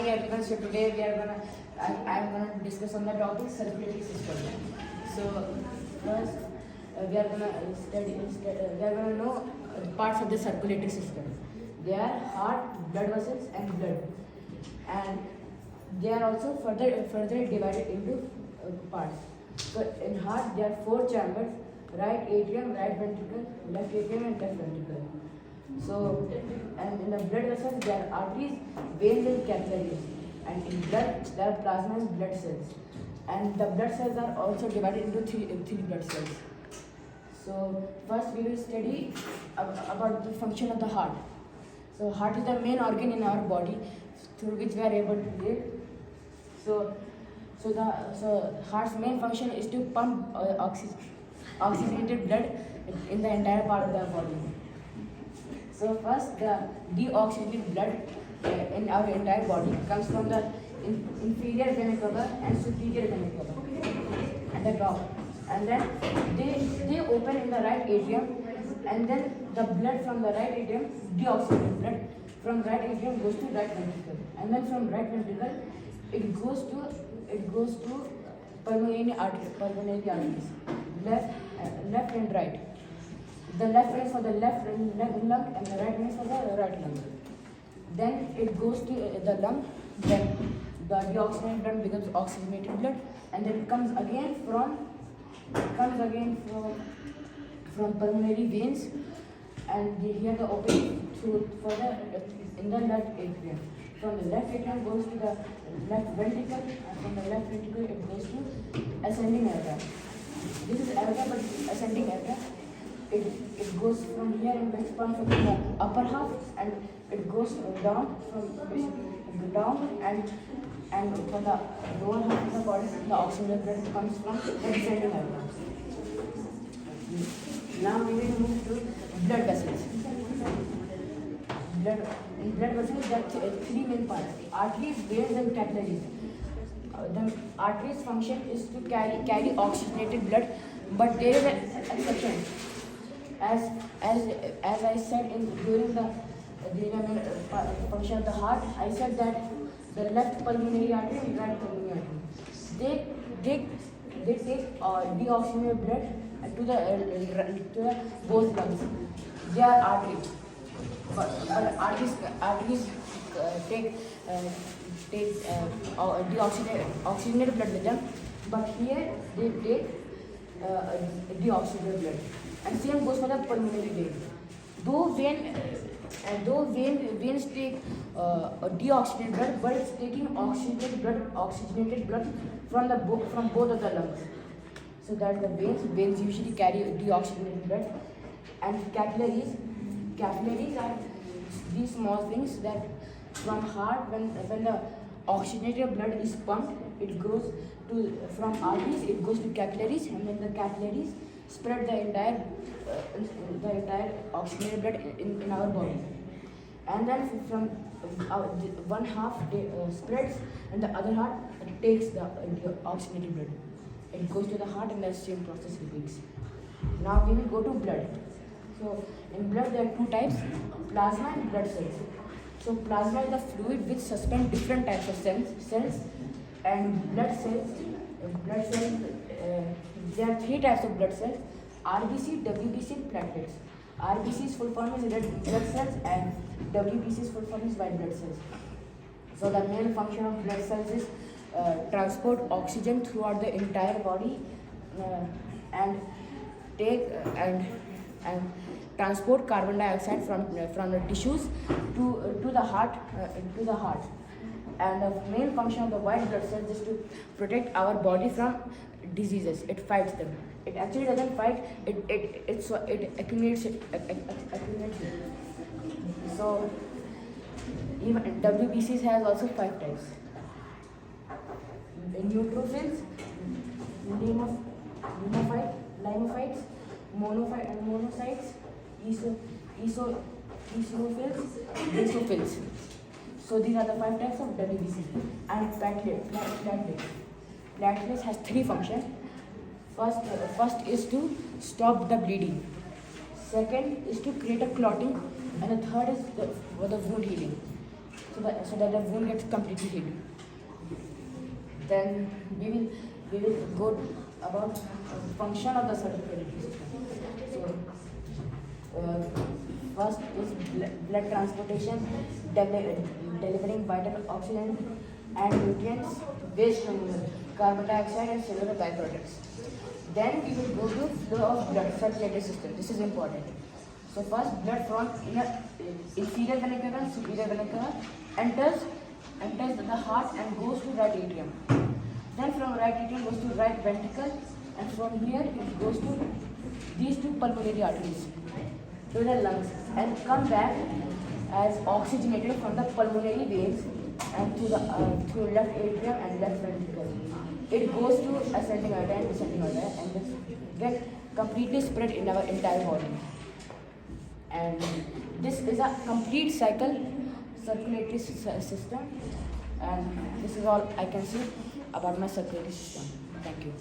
morning everyone. So today I'm gonna discuss on the topic circulatory system. So first we are gonna know parts of the circulatory system. They are heart, blood vessels, and blood, and they are also further divided into parts. So in heart there are 4 chambers: right atrium, right ventricle, left atrium, and left ventricle. So, and in the blood vessels there are arteries, veins, and capillaries. And in blood there are plasma and blood cells. And the blood cells are also divided into three blood cells. So first we will study about the function of the heart. So heart is the main organ in our body through which we are able to breathe. So heart's main function is to pump oxygenated blood in the entire part of the body. So first, the deoxygenated blood in our entire body comes from the inferior vena cava and superior vena cava at the top, and then they open in the right atrium, and then the blood from the right atrium, deoxygenated blood from right atrium goes to right ventricle, and then from right ventricle it goes to pulmonary arteries, left and right. The left one is for the left lung and the right one is for the right lung. Then it goes to the lung, then the deoxygenated blood becomes oxygenated blood, and then it comes again from pulmonary veins, and here the opening in the left atrium. From the left atrium goes to the left ventricle, and from the left ventricle it goes to ascending aorta. This is aorta, but ascending aorta. It goes from here and gets pumped from the upper half, and it goes down and for the lower half of the body, the oxygen blood comes from the descending aorta. Now we will move to blood vessels. In blood vessels there are 3 main parts: arteries, veins, and capillaries. The arteries' function is to carry oxygenated blood, but there is an exception. As I said during the function of the heart, I said that the left pulmonary artery and right pulmonary artery, they take deoxygenated blood to the both lungs. They are arteries, but arteries take oxygenated blood with them, but here they take deoxygenated blood. And same goes for the pulmonary vein. Though veins take deoxygenated blood, but it's taking oxygenated blood from both of the lungs. So that the veins usually carry deoxygenated blood, and capillaries are these small things that from heart when the oxygenated blood is pumped, it goes from arteries, it goes to capillaries, and then the capillaries spread the entire oxygenated blood in our body, and then from one half spreads and the other half takes the oxygenated blood. It goes to the heart, and the same process repeats. Now we will go to blood. So in blood there are 2 types: plasma and blood cells. So plasma is the fluid which suspends different types of cells, and blood cells. There are 3 types of blood cells: RBC, WBC, and platelets. RBC's full form is red blood cells, and WBC's full form is white blood cells. So the main function of blood cells is transport oxygen throughout the entire body, and transport carbon dioxide from the tissues to the heart. And the main function of the white blood cells is to protect our body from diseases. It fights them. It actually doesn't fight. It accumulates it. So even WBCs has also 5 types: neutrophils, lymphophytes, monocytes, eosinophils, basophils. So these are the 5 types of WBC. And platelets has 3 functions. First is to stop the bleeding. Second is to create a clotting, and the third is for the wound healing. so that the wound gets completely healed. Then we will go about function of the circulatory system. So first is blood transportation, delivering vital oxygen and nutrients, waste removal, carbon dioxide and cellular byproducts. Then we will go to flow of blood, circulatory system. This is important. So first, blood from inferior vena cava and superior vena cava enters the heart and goes to right atrium. Then from right atrium goes to right ventricle, and from here it goes to these two pulmonary arteries to the lungs and come back as oxygenated from the pulmonary veins and through left atrium and left ventricle. It goes to ascending aorta and descending aorta and this get completely spread in our entire body. And this is a complete circulatory system, and this is all I can say about my circulatory system. Thank you.